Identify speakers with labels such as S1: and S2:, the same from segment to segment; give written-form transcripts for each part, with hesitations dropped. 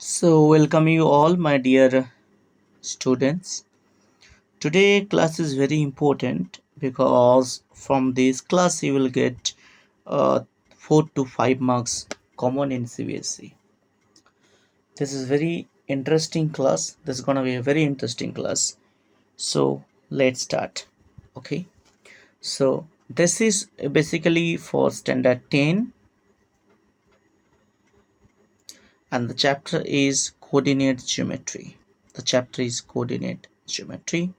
S1: So, welcome you all, my dear students. Today, class is very important because from this class, you will get 4 to 5 marks common in CBSE. This is very interesting class. This is gonna be a very interesting class. So, let's start. Okay. So, this is basically for standard 10, and the chapter is coordinate geometry. The chapter is coordinate geometry.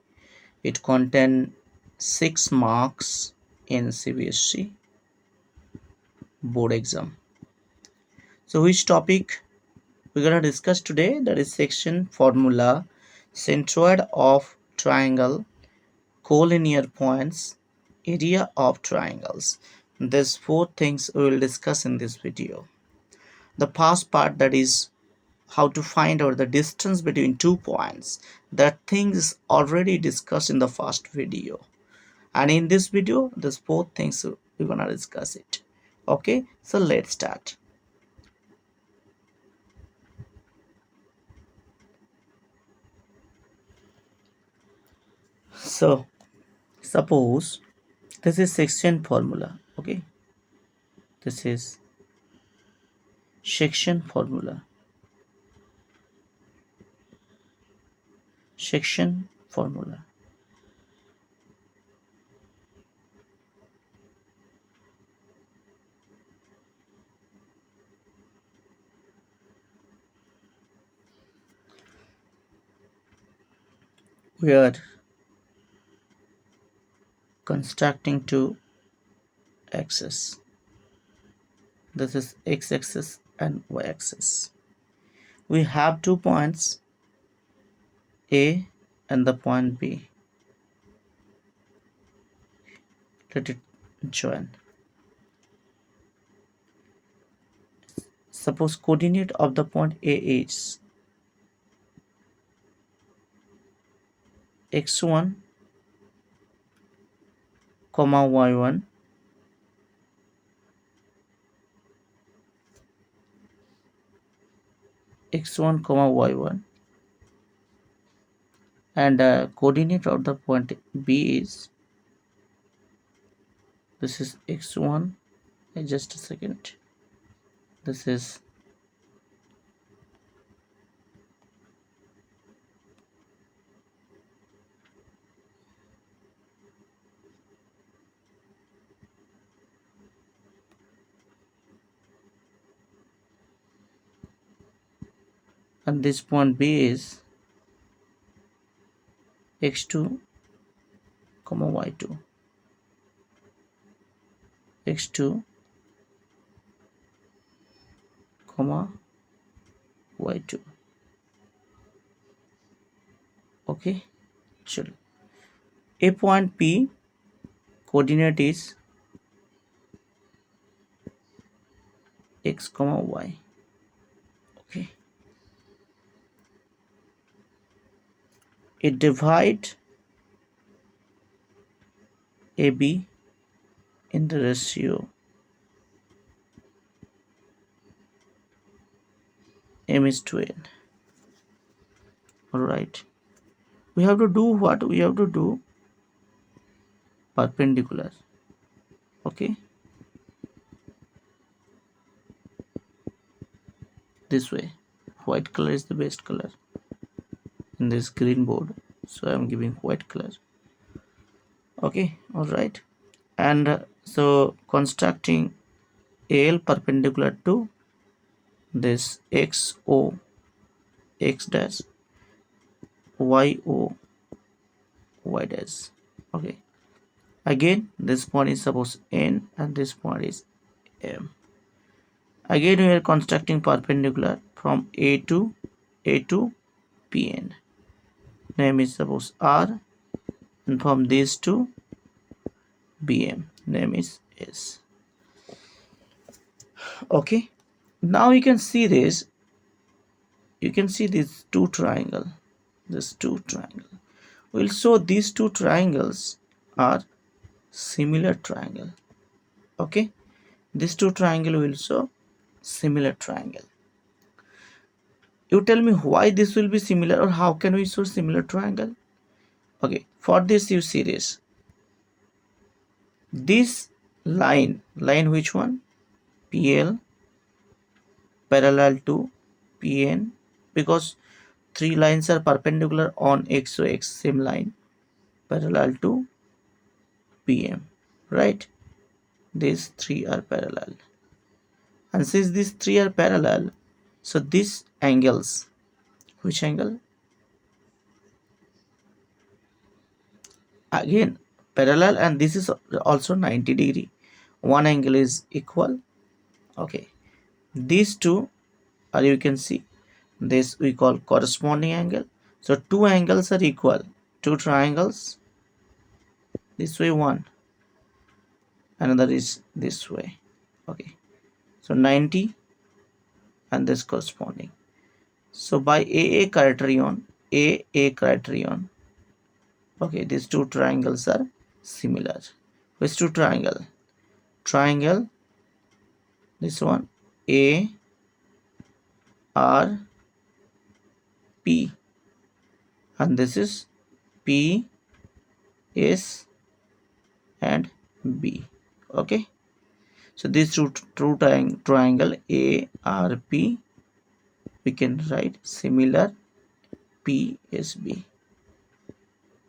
S1: It contains 6 marks in CBSE board exam. So which topic we're gonna discuss today? That is section formula, centroid of triangle, collinear points, area of triangles. These 4 things we will discuss in this video. The first part, that is how to find out the distance between 2 points. That thing is already discussed in the first video. And in this video there's 4 things we're gonna discuss it. Okay, so let's start. So suppose this is section formula. Okay, this is section formula. Section formula. We are constructing two axes. This is x-axis and y-axis. We have 2 points A and the point B. Let it join. Suppose coordinate of the point A is x1, y1, x1, y1, and coordinate of the point B is, this is x1, just a second, this is and this point B is x2, y2, x2, y2. Okay, sure. A point P coordinate is x, y. Okay, it divide AB in the ratio m is to n. All right, we have to do what we have to do, perpendicular. Okay, this way. White color is the best color in this green board, so I'm giving white color. Okay, all right. And so constructing AL perpendicular to this XO, X dash, YO, Y dash. Okay, again this point is suppose N and this point is M. Again we are constructing perpendicular from A to PN. Name is suppose R, and from this to BM, name is S. Okay, now you can see this. You can see these two triangle. This two triangle. We'll show these two triangles are similar triangle. Okay, these two triangle will show similar triangle. you tell me why this will be similar, or how can we show similar triangle? Okay, for this you see this line which one? PL parallel to PN, because three lines are perpendicular on X, so X same line parallel to PM, right? These three are parallel, and since these three are parallel, so these angles, which angle? Again parallel, and this is also 90 degree. One angle is equal. Okay, these two are, you can see, this we call corresponding angle. So two angles are equal, two triangles, this way one, another is this way. Okay, so 90 and this corresponding. So by AA criterion, okay, these two triangles are similar. Which two triangle? Triangle, this one, A R P, and this is P S and B. Okay, so these two triangle ARP, we can write similar PSB.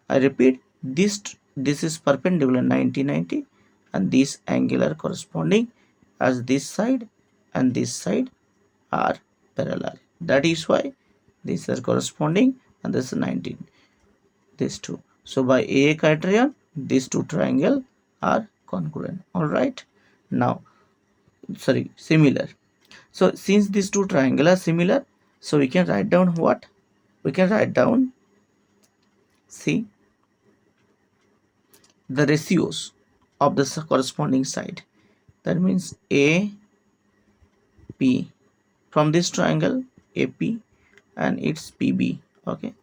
S1: I repeat, this is perpendicular 90, and this angular corresponding, as this side and this side are parallel. That is why these are corresponding, and this is 19. These two. So by AA criterion, these two triangle are congruent. All right. Now, sorry, similar. So since these two triangles are similar, so we can write down what? We can write down, see, the ratios of the corresponding side. That means AP from this triangle AP, and its PB. Okay,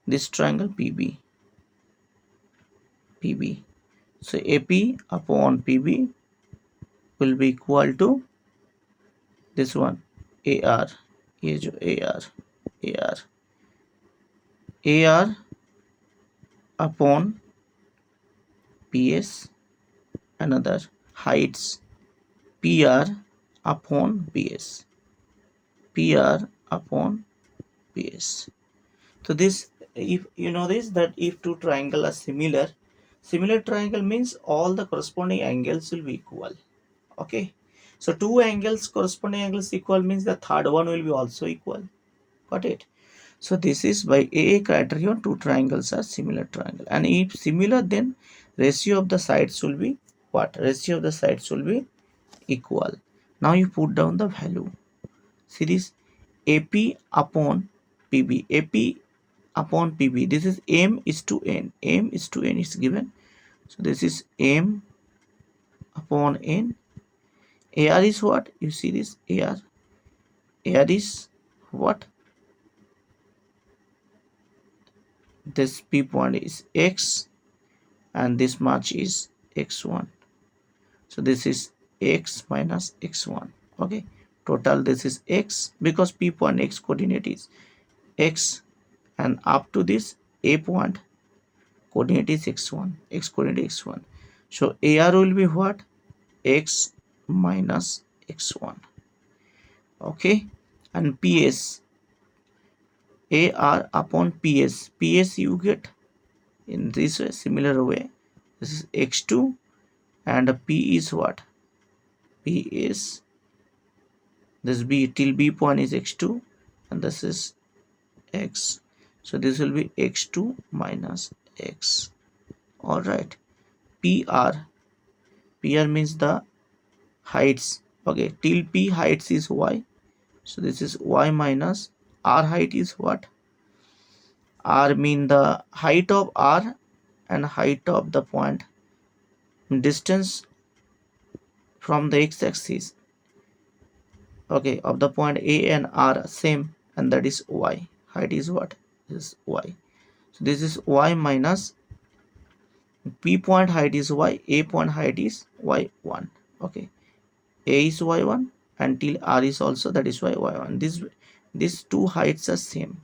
S1: this triangle PB. So AP upon PB will be equal to this one AR. ये जो AR upon PS, another heights PR upon PS. So this, if you know this, that if two triangles are similar triangle means all the corresponding angles will be equal. Okay, so two angles, corresponding angles equal means the third one will be also equal. Got it? So this is by AA criterion, two triangles are similar triangle, and if similar, then ratio of the sides will be what? Ratio of the sides will be equal. Now you put down the value. See this, AP upon PB. AP upon PB. This is M is to N. M is to N is given. So this is M upon N. AR is what? You see this AR. AR is what? This P point is X, and this much is X1. So this is X minus X1. Okay, total this is X, because P point X coordinate is X, and up to this A point coordinate is X1. X coordinate X1. So AR will be what? X minus X1. Okay, and PS, AR upon PS you get in this way, similar way. This is X2, and P is what? P is this B till B point is X2, and this is X. So this will be X2 minus X. All right. PR means the heights. Okay, till P heights is Y. So this is Y minus R height is what? R mean the height of R and height of the point, distance from the x-axis, okay, of the point A and R same, and that is Y. Height is what? This is Y. So this is Y minus P point height is Y, A point height is Y1. Okay, A is Y1 until R is also, that is why Y1. This these two heights are same,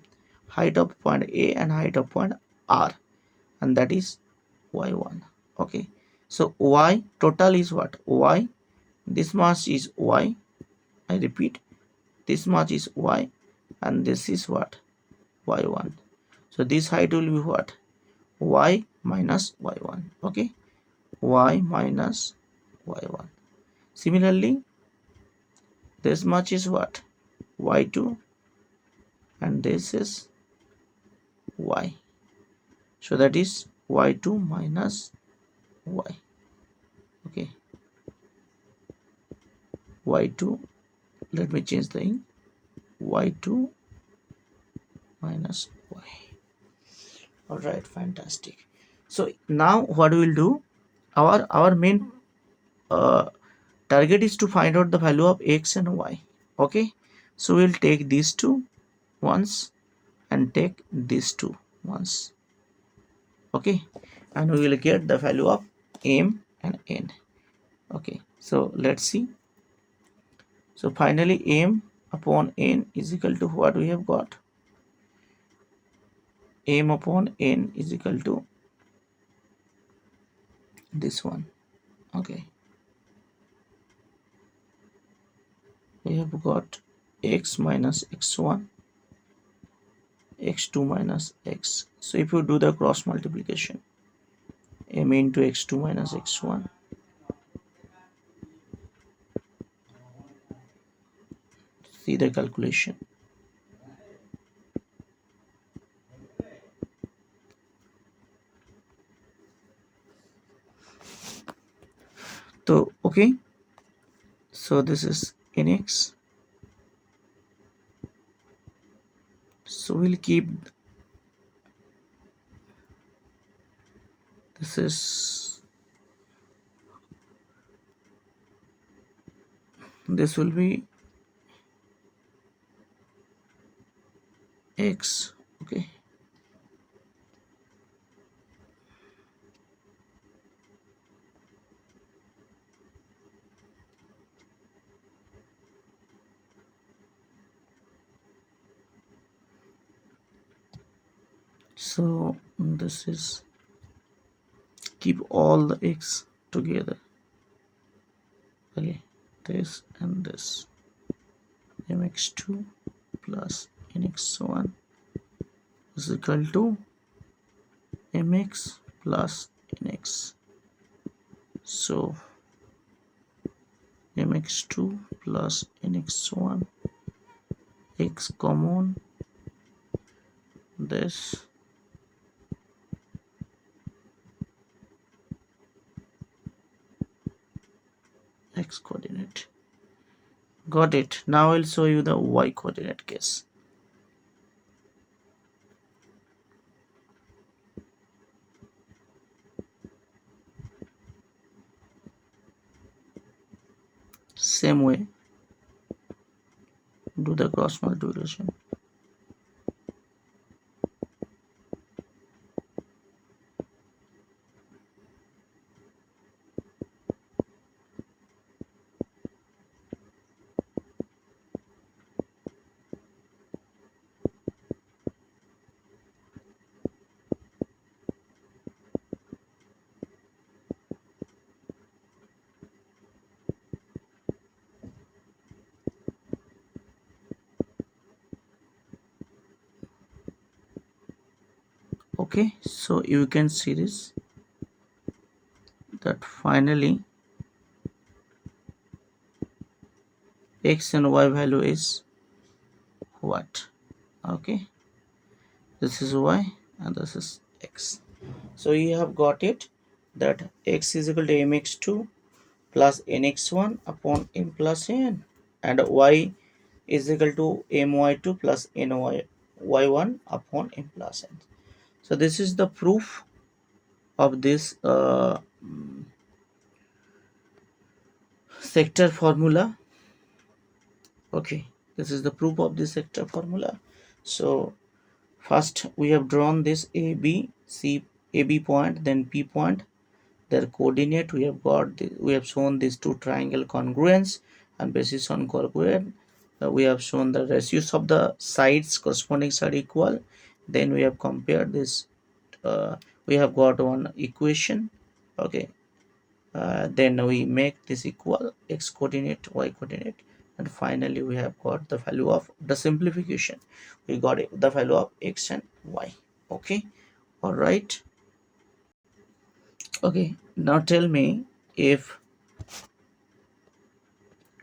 S1: height of point A and height of point R, and that is y1. Okay, so y total is what? Y, this much is y, I repeat, this much is y, and this is what? Y1. So this height will be what? Y minus y1. Okay, y minus y1. Similarly, this much is what? Y2, and this is y. So that is y2 minus y. Okay, y2, let me change the ink, y2 minus y. All right, fantastic. So now what we will do, our main uh, target is to find out the value of x and y. Okay, so we'll take these two once and take these two once. Okay, and we will get the value of m and n. Okay, so let's see. So finally m upon n is equal to what we have got? M upon n is equal to this one. Okay, we have got x minus x1, x2 minus x. So if you do the cross multiplication, m into x2 minus x1, see the calculation. So okay, so this is nx. So we'll keep this is, this will be x. Okay, so this is, keep all the x together. Okay, this and this, mx2 plus nx1 is equal to mx plus nx. So mx2 plus nx1, x common, this x coordinate. Got it. Now I'll show you the y coordinate case. Same way, do the cross multiplication. Okay, so you can see this, that finally x and y value is what? Okay, this is y and this is x. So you have got it, that x is equal to mx2 plus nx1 upon m plus n, and y is equal to my2 plus ny1 upon m plus n. So this is the proof of this sector formula. Okay, this is the proof of this sector formula. So first we have drawn this AB point, then P point, their coordinate. We have got we have shown these two triangle congruence, and basis on congruent we have shown the ratios of the sides, corresponding side equal. Then we have compared this, we have got one equation. Okay, then we make this equal x coordinate, y coordinate, and finally we have got the value of the simplification. We got the value of x and y. Okay, all right. Okay, now tell me, if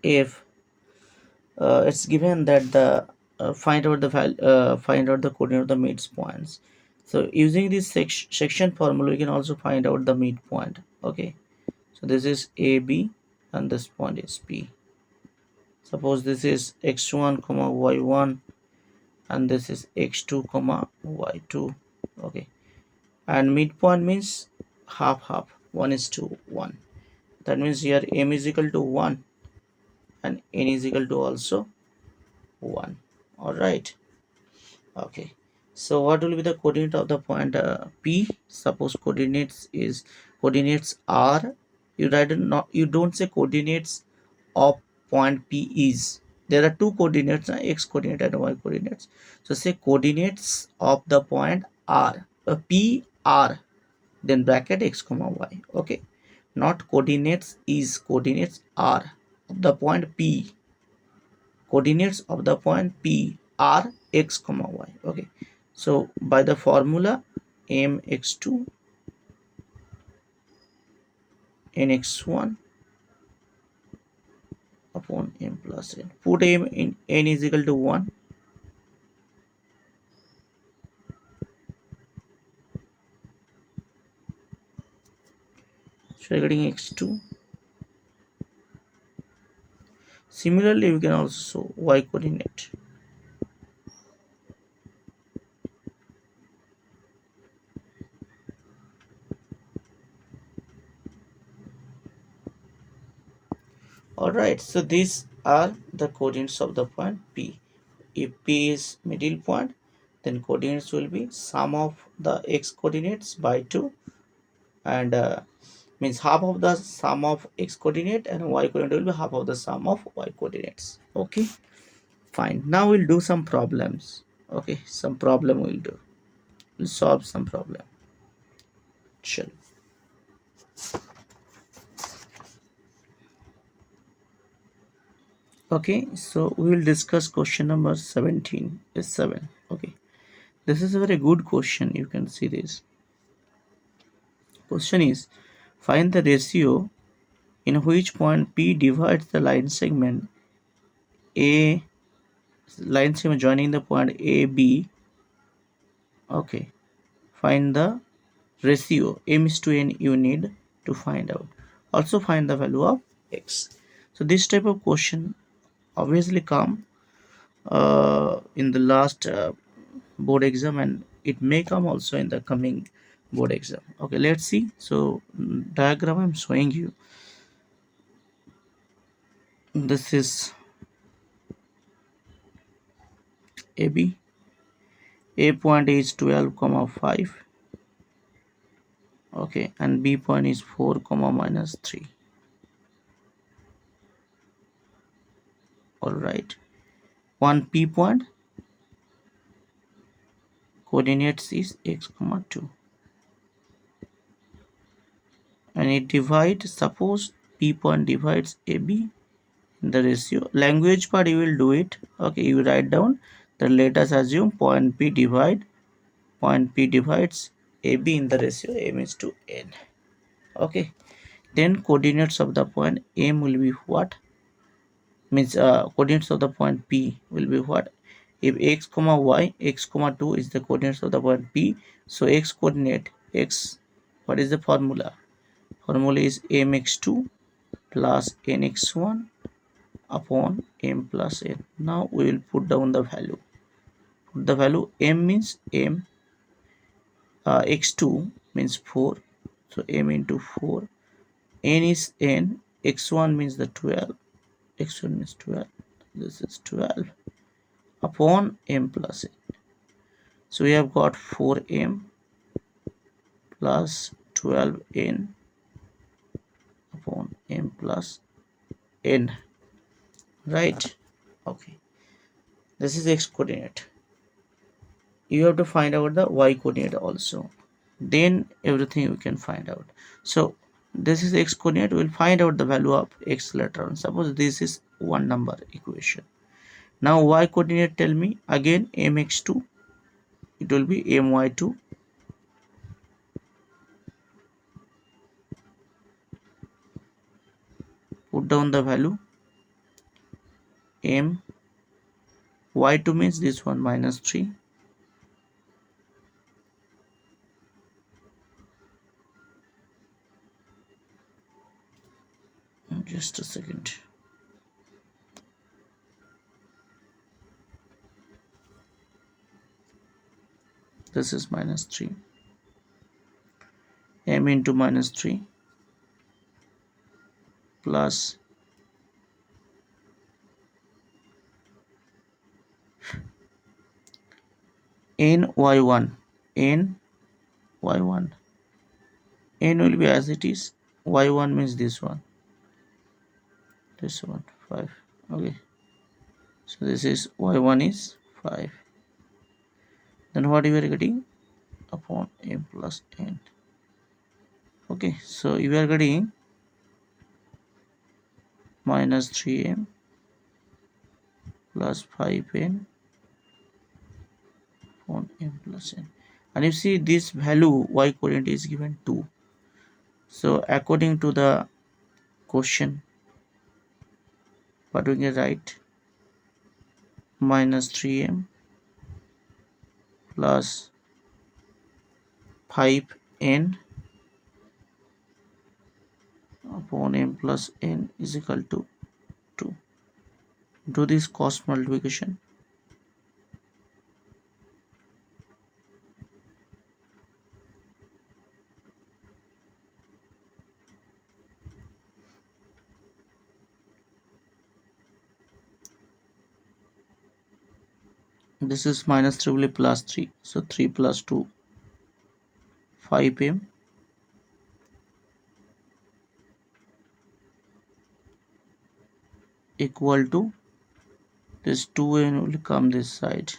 S1: it's given that the find out the value, find out the coordinate of the midpoints. So using this section formula, we can also find out the midpoint. Okay, so this is AB and this point is P. Suppose this is x1 comma y1 and this is x2 comma y2. Okay, and midpoint means half half, 1 is to 1. That means here m is equal to 1 and n is equal to also 1. All right. Okay, so what will be the coordinate of the point P? Suppose coordinates are, you write not, you don't say coordinates of point P is. There are two coordinates, x coordinate and y coordinates. So say coordinates of the point R, P R, then bracket x comma y. Okay, not coordinates is, coordinates are of the point P. Coordinates of the point P are x comma y. Okay, so by the formula mx2 nx1 upon m plus n, put m in n is equal to 1. So you're getting x2. Similarly, we can also show y coordinate. Alright, so these are the coordinates of the point P. If P is middle point, then coordinates will be sum of the x coordinates by 2, and means half of the sum of x coordinate, and y coordinate will be half of the sum of y coordinates. Okay, fine. Now we'll do some problems. Okay, some problem we'll solve some problem. Chill. Okay, so we will discuss question number 17 is 7. Okay, this is a very good question. You can see this question is, find the ratio in which point P divides the A line segment joining the point AB. Okay, find the ratio m is to n you need to find out. Also find the value of x. So this type of question obviously come in the last board exam, and it may come also in the coming board exam. Okay, let's see. So diagram I'm showing you, this is AB. A point is 12 comma 5. Okay, and B point is 4 comma minus 3. All right, one P point coordinates is x comma 2, and it divides, suppose P point divides AB in the ratio. Language part you will do it. Okay, you write down that, let us assume point P divides AB in the ratio m is to n. Okay, then coordinates of the point M will be what? Means coordinates of the point P will be what? If x comma y, x comma 2 is the coordinates of the point P, so x coordinate x, what is the formula? Formula is mx2 plus nx1 upon m plus n. Now we will put down the value. Put the value. M means m, x2 means 4, so m into 4. N is n, x1 means the 12, x1 means 12, this is 12 upon m plus n. So we have got 4m plus 12n upon m plus n, right? Okay, This is x coordinate. You have to find out the y coordinate also, then everything you can find out. So this is x coordinate. We'll find out the value of x later on. Suppose this is one number equation. Now y coordinate, tell me again. mx2, it will be my2 put down the value. M y2 means this one -3, just a second. This is -3, m into -3 plus ny1, ny1, n will be as it is. Y1 means this one 5. Okay, so this is y1 is 5. Then what you are getting? Upon m plus n. Okay, so you are getting -3m plus 5n upon m plus n. And you see this value y coordinate is given 2. So according to the question, what we can write? -3m plus 5n upon m plus n is equal to 2. Do this cross multiplication. This is -3 will be +3, so 3 plus 2, 5m equal to this 2n will come this side,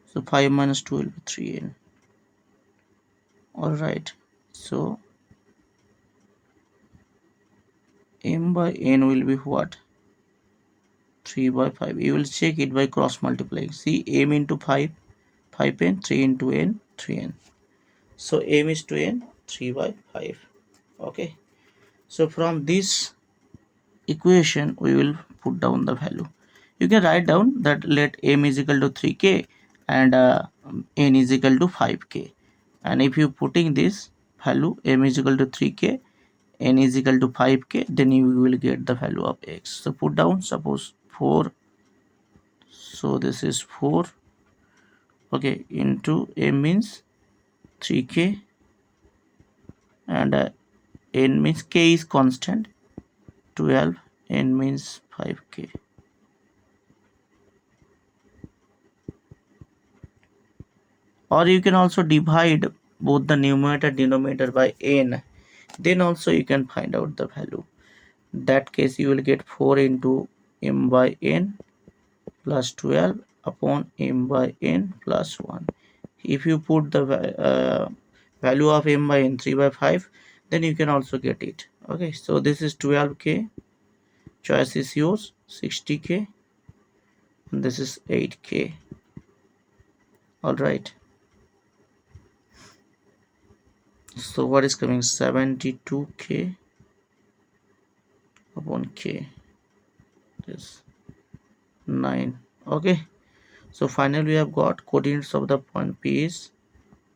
S1: so 5 minus 2 will be 3n. Alright, so m by n will be what? 3 by 5. You will check it by cross multiplying. See, m into 5, 5n, 3 into n, 3n. So m is to n, 3 by 5. Okay, so from this equation we will put down the value. You can write down that let m is equal to 3k and n is equal to 5k, and if you putting this value m is equal to 3k, n is equal to 5k, then you will get the value of x. So put down, suppose 4, so this is 4, okay, into m means 3k and n means k is constant, 12, n means 5k. Or you can also divide both the numerator and denominator by n, then also you can find out the value. In that case you will get 4 into m by n plus 12 upon m by n plus 1. If you put the value of m by n 3 by 5, then you can also get it. Okay, so this is 12k, choice is yours, 60k, and this is 8k. All right, so what is coming? 72k upon k, this 9. Okay, so finally we have got coordinates of the point P is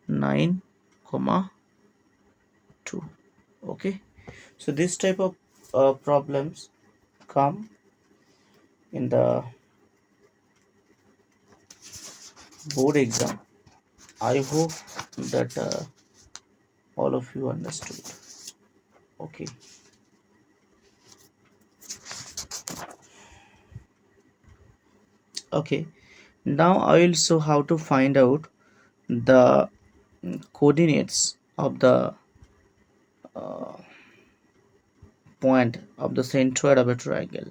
S1: 9, 2. Okay, so this type of problems come in the board exam. I hope that all of you understood. Okay, okay, now I will show how to find out the coordinates of the point of the centroid of a triangle.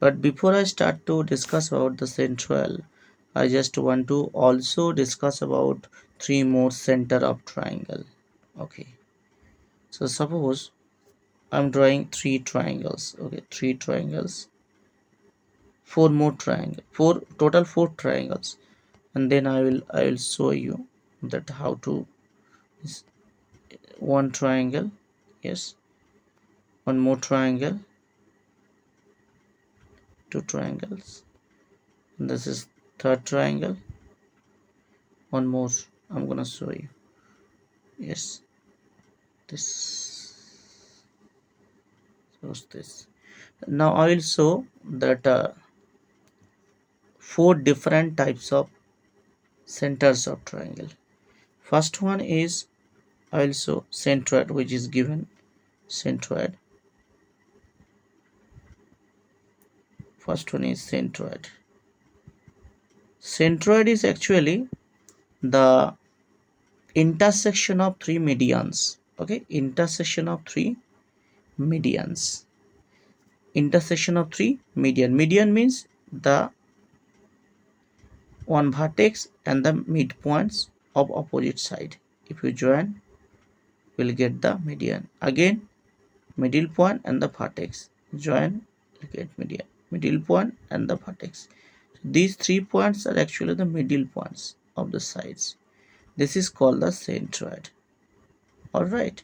S1: But before I start to discuss about the central, I just want to also discuss about three more center of triangle. Okay, so suppose I'm drawing three triangles. Okay, three triangles, four more triangle, four total, four triangles, and then I will show you that how to one triangle, yes, one more triangle, two triangles, and this is third triangle, one more. I'm gonna show you, yes, this shows this. Now I will show that four different types of centers of triangle. First one is I will show centroid, which is given centroid. First one is centroid. Centroid is actually the intersection of three medians. Okay, intersection of three medians. Intersection of three median. Median means the one vertex and the midpoints of opposite side. If you join, will get the median. Again, middle point and the vertex. Join, will get median. Middle point and the vertex. These 3 points are actually the middle points of the sides. This is called the centroid. Alright.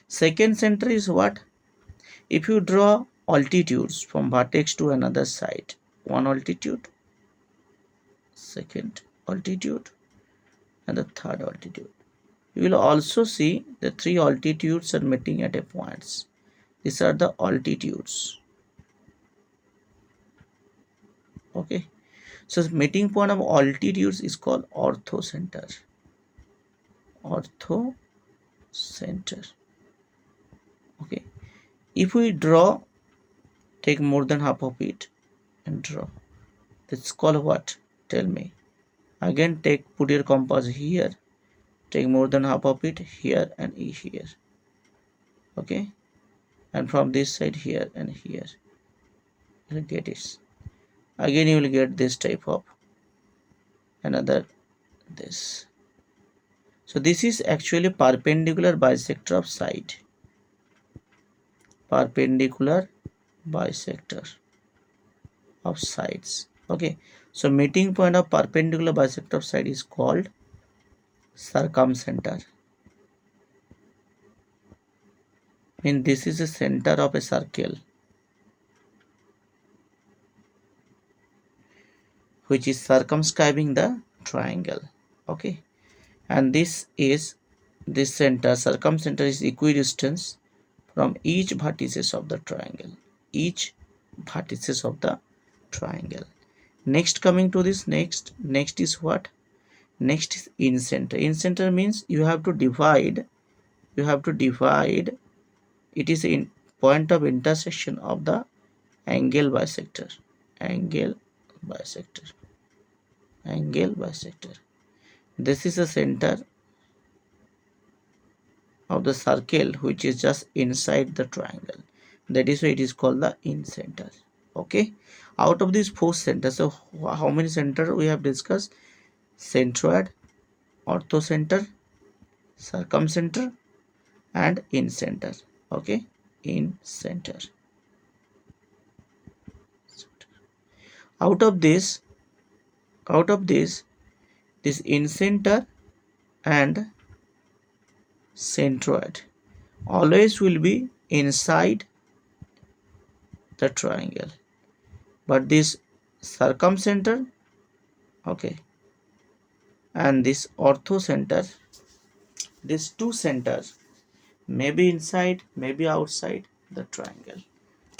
S1: Second center is what? If you draw altitudes from vertex to another side, one altitude, second altitude, and the third altitude. You will also see the three altitudes are meeting at a points. These are the altitudes. Okay. So the meeting point of altitudes is called orthocenter. Orthocenter. Okay. If we draw, take more than half of it and draw. That's called what? Tell me. Again, put your compass here. Take more than half of it here and here. Okay. And from this side here and here. You'll get it. Again, you will get this type of another this. So this is actually perpendicular bisector of side. Perpendicular bisector of sides. Okay, so meeting point of perpendicular bisector of side is called circumcenter. Mean this is the center of a circle which is circumscribing the triangle. Okay, and this center circumcenter is equidistant from each vertices of the triangle. Each vertices of the triangle. Next, coming to this next is what? Next is incenter. Incenter means you have to divide. It is in point of intersection of the angle bisector. Angle bisector. This is the center of the circle which is just inside the triangle. That is why it is called the incenter. Okay. Out of these four centers, so how many centers we have discussed? Centroid, orthocenter, circumcenter, and incenter. Okay, incenter. Out of this, this incenter and centroid always will be inside the triangle, but this circumcenter, okay, and this orthocenter, these two centers may be inside, may be outside the triangle.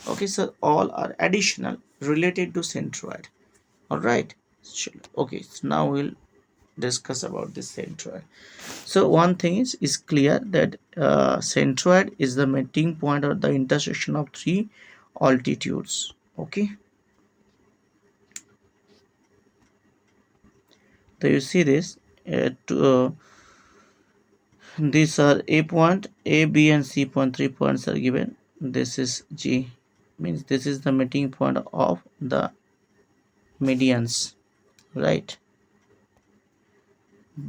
S1: Okay, so all are additional related to centroid. All right. Okay, so now we'll discuss about this centroid. So one thing is clear that centroid is the meeting point or the intersection of three altitudes. Okay, so you see this these are A point, A, B, and C point. 3 points are given. This is G. means this is the meeting point of the medians, right?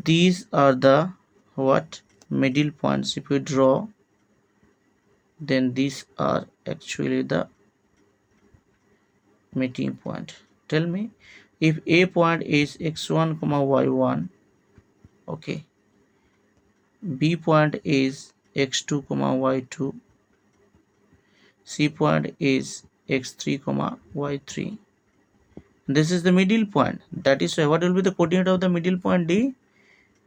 S1: These are the what middle points. If we draw, then these are actually the meeting point. Tell me, if a point is x1 comma y1, okay, b point is x2 comma y2, c point is x3 comma y3. This is the middle point. That is why what will be the coordinate of the middle point? D,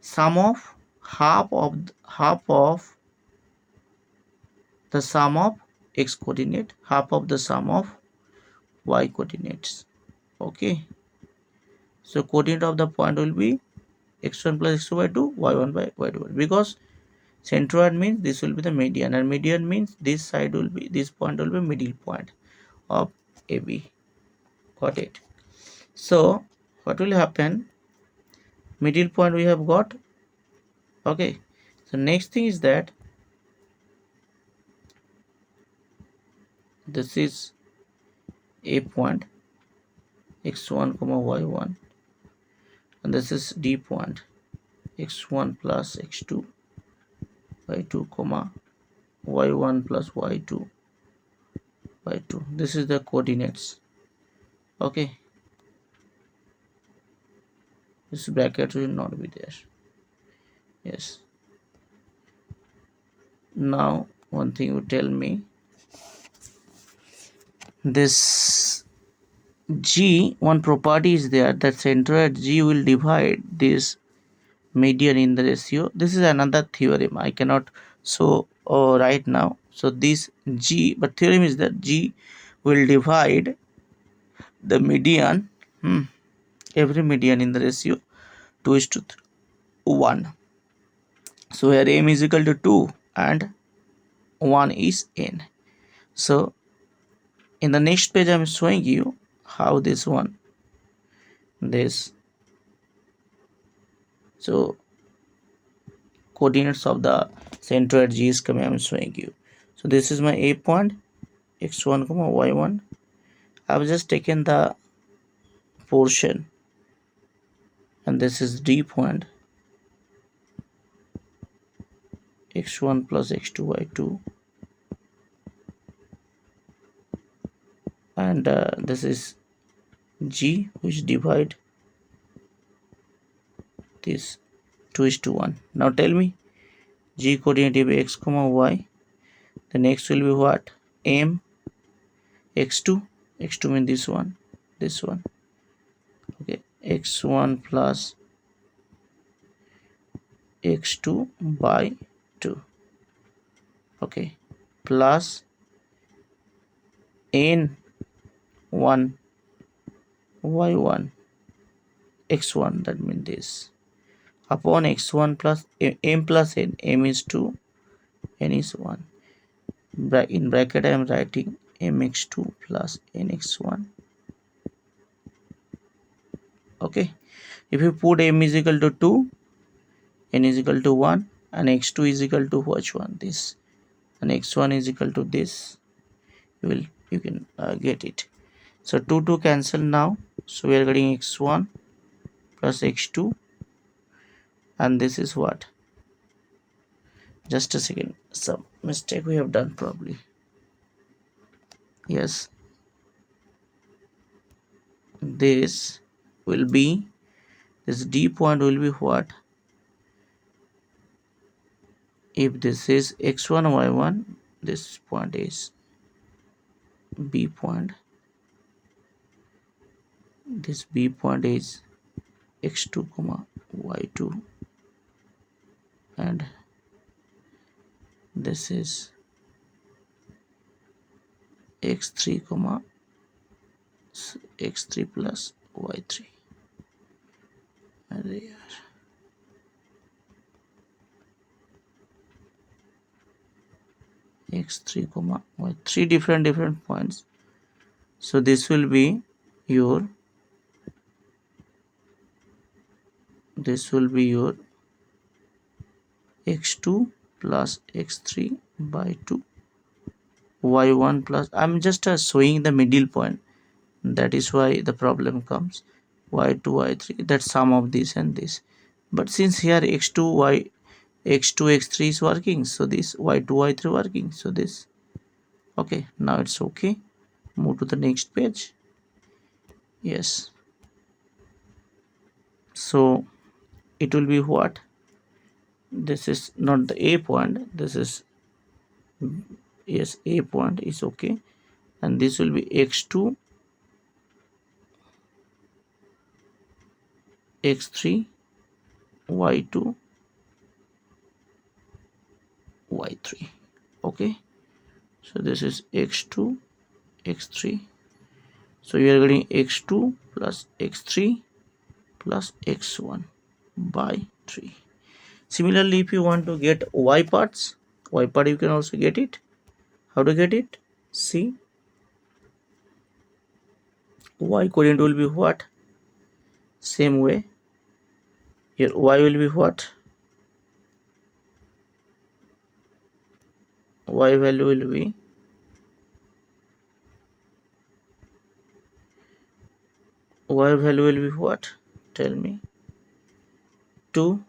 S1: sum of half of the sum of x coordinate, half of the sum of y coordinates. Okay, so coordinate of the point will be x1 plus x2 by 2, y1 by y2, because centroid means this will be the median, and median means this side will be, this point will be middle point of AB. Got it? So what will happen? Middle point we have got. Okay, so next thing is that this is a point x1 comma y1, and this is d point x1 plus x2 y2 comma y1 plus y2 y2. This is the coordinates. Okay, this bracket will not be there. Yes. Now one thing you tell me, this G, one property is there that centroid G will divide this median in the ratio. This is another theorem I cannot show right now. So this G, but theorem is that G will divide the median, every median in the ratio 2:1. So here m is equal to 2 and 1 is n. So in the next page I'm showing you how this so coordinates of the centroid G is coming, I'm showing you. So this is my a point x1 comma y1. I've just taken the portion, and this is d point x1 plus x2 y2, and this is G, which divide this 2:1. Now tell me, G coordinate will be x comma y. The next will be what? M x2. X2 means this one. Okay, x1 plus x2 by 2. Okay, plus n1 y1 x1, that means this, upon x1 plus m plus n. M is 2, n is 1. In bracket I am writing mx2 plus nx1. Okay, if you put m is equal to 2, n is equal to 1, and x2 is equal to which one? This, and x1 is equal to this, you can get it. So 2 cancel now, so we are getting x1 plus x2, and this is what? Just a second, some mistake we have done probably. Yes, this will be, this D point will be what? If this is x1 y1, this point is B point, this B point is x2 comma y2, and this is x3 comma x3 plus y3, and here x3 comma y, three different points. So this will be your x2 plus x3 by 2, y1 plus, I'm just showing the middle point, that is why the problem comes. Y2 y3, that sum of this and this, but since here x2 x3 is working, so this y2 y3 working, so this. Okay, now it's okay. Move to the next page. Yes, so it will be what, this is not the a point, this is, yes, a point is okay, and this will be x2 x3 y2 y3. Okay, so this is x2 x3, so you are getting x2 plus x3 plus x1 by 3. Similarly, if you want to get y parts, y part you can also get it. How to get it? See, y coordinate will be what? Same way. Here y will be what? Y value will be what? Tell me. 2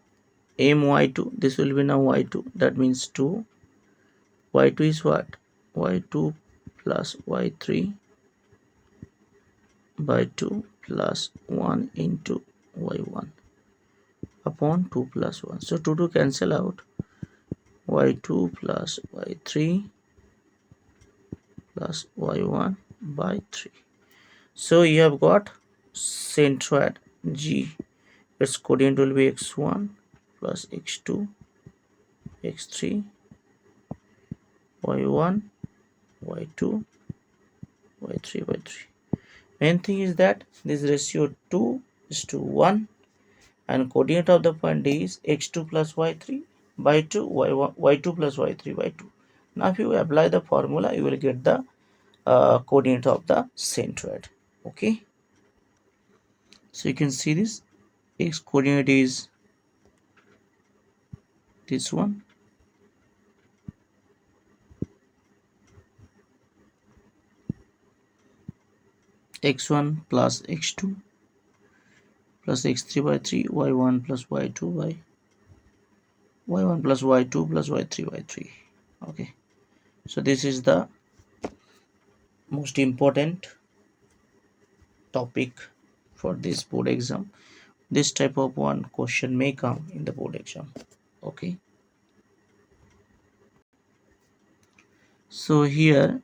S1: my2. This will be now y2. That means 2. Y2 is what? Y2 plus y3 by 2 plus 1 into y1 upon 2 plus 1. So 2 to cancel out. Y2 plus y3 plus y1 by 3. So you have got centroid G. Its coordinate will be x1 plus x2 x3 y1 y2 y3 y3. Main thing is that this ratio 2 is to 1, and coordinate of the point is x2 plus y3 by 2 y1 y2 plus y3 by 2. Now if you apply the formula, you will get the coordinate of the centroid. Okay, so you can see this x coordinate is this one, x1 plus x2 plus x3 by 3 y1 plus y2 by y1 plus y2 plus y3 by 3. Okay, so this is the most important topic for this board exam. This type of one question may come in the board exam. Okay, so here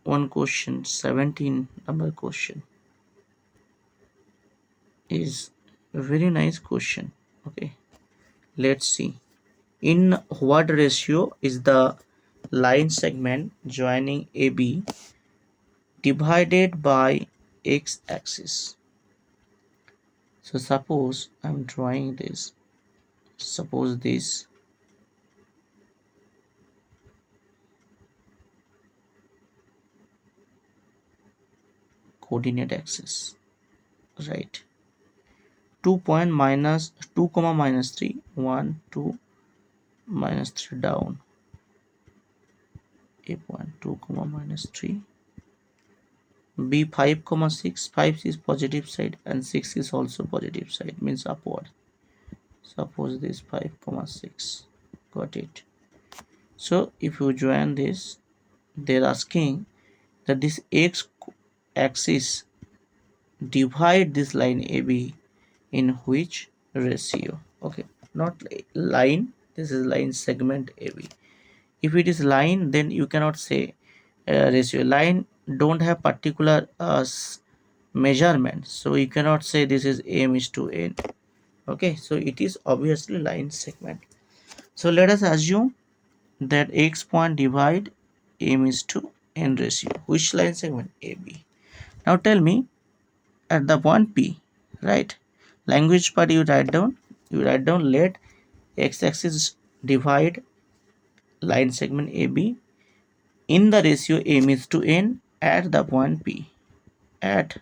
S1: one question, 17 number question, is a very nice question. Okay, let's see. In what ratio is the line segment joining AB divided by x-axis? So suppose I'm drawing this. Suppose this coordinate axis, right? 2 point minus 2 comma minus 3, 1 2 minus 3 down, a point 2 comma minus 3, b 5 comma 6, 5 is positive side and 6 is also positive side, means upward. Suppose this 5 comma 6. Got it? So if you join this, they're asking that this x axis divide this line AB in which ratio? Okay, not line, this is line segment AB. If it is line, then you cannot say ratio. Line don't have particular measurement, so you cannot say this is m is to n. Okay, so it is obviously line segment. So let us assume that x point divide m is to n ratio. Which line segment? AB. Now tell me, at the point P, right? Language part you write down. Let x-axis divide line segment AB in the ratio m is to n at the point P. At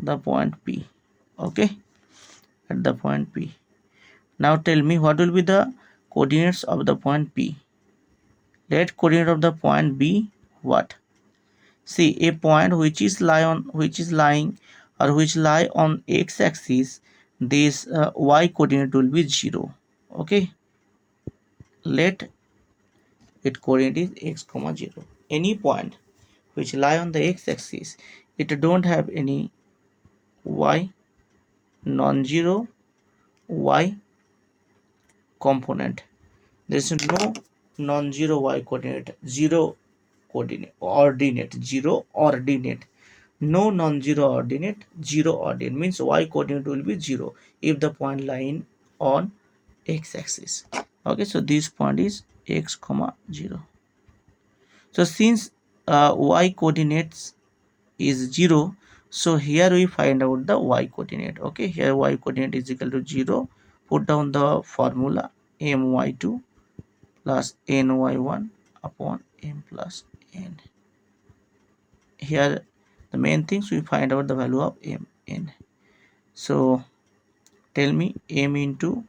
S1: the point P. Okay, at the point P. Now tell me what will be the coordinates of the point P. Let coordinate of the point be what? See, a point which is lying or which lie on x-axis, this y coordinate will be 0. Okay, let it coordinate is x comma 0. Any point which lie on the x-axis, it don't have any y, non-zero y component. There is no non-zero y coordinate, zero coordinate, ordinate, zero ordinate. No non-zero ordinate, zero ordinate means y coordinate will be 0 if the point line on x-axis. Okay, so this point is x comma 0. So since y coordinates is 0, so here we find out the y coordinate. Okay, here y coordinate is equal to 0. Put down the formula my2 plus ny1 upon m plus n. Here the main things we find out the value of mn. So tell me m into,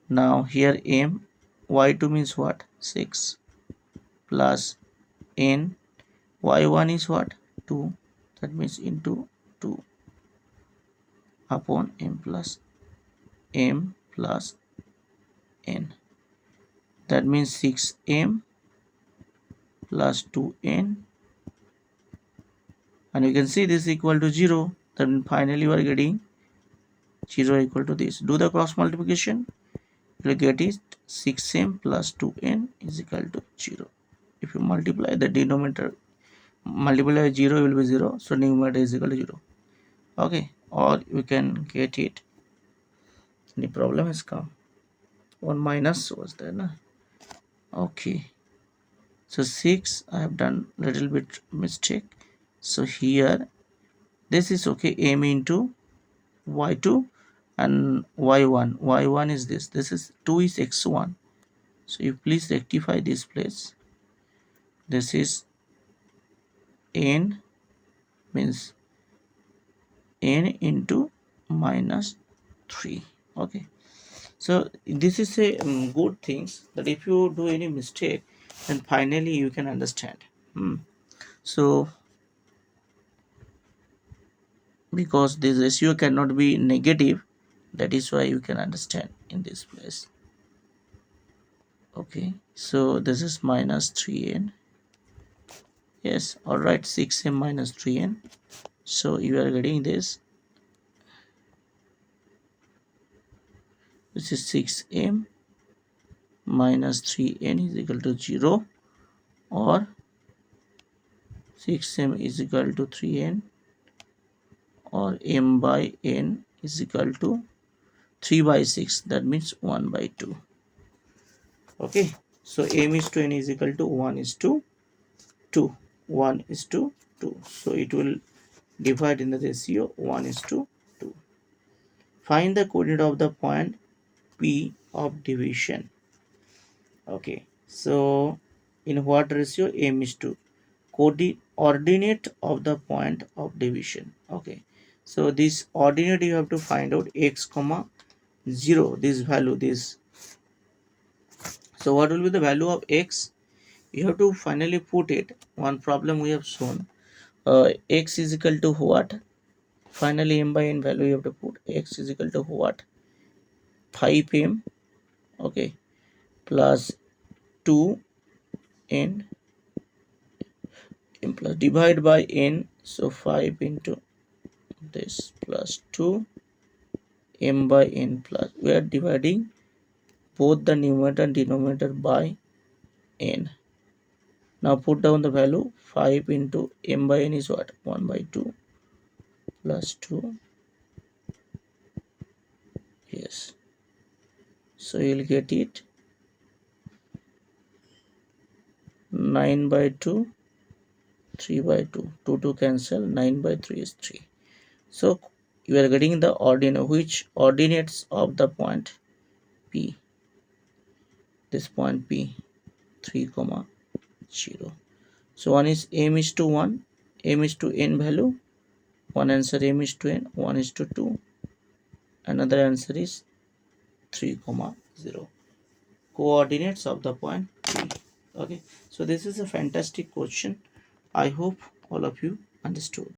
S1: now here m, y2 means what, 6 plus n, y1 is what, 2, that means into 2 upon m plus n, that means 6m plus 2n, and you can see this equal to 0. Then finally you are getting 0 equal to this. Do the cross multiplication, you will get it 6m plus 2n is equal to 0. If you multiply the denominator, multiply 0 will be 0, so numerator is equal to 0. Okay, or you can get it, the problem has come, one minus was there na? Okay, so 6 I have done little bit mistake. So here this is okay, m into y2 and y1 is this is 2 is x1. So you please rectify this place. This is n, means n into minus 3. Okay, so this is a good things that if you do any mistake, then finally you can understand. So because this ratio cannot be negative, that is why you can understand in this place. Okay, so this is minus 3n. Yes, all right, 6m minus 3n. So you are getting this is 6m minus 3n is equal to 0, or 6m is equal to 3n, or m by n is equal to 3 by 6, that means 1 by 2. Okay, so m is to n is equal to 1 is to 2, 1 is to 2, so it will divide in the ratio 1 is to 2. Find the coordinate of the point P of division. Okay, so in what ratio? M is to ordinate of the point of division. Okay, so this ordinate you have to find out x comma 0, this value, this. So what will be the value of x? You have to finally put it. One problem we have shown, x is equal to what? Finally m by n value you have to put, x is equal to what, 5m, okay, plus 2n, m plus divide by n, so 5 into this plus 2 m by n plus, we are dividing both the numerator and denominator by n. Now put down the value, 5 into m by n is what, 1 by 2 plus 2. Yes, so you'll get it 9 by 2, 3 by 2, 2 cancel, 9 by 3 is 3. So you are getting the ordinate, which ordinates of the point P, this point P, 3 comma 0. So one is m is to 1, m is to n value, one answer m is to n, 1 is to 2, another answer is 3 comma 0. coordinates of the point P. Okay, so this is a fantastic question. I hope all of you understood.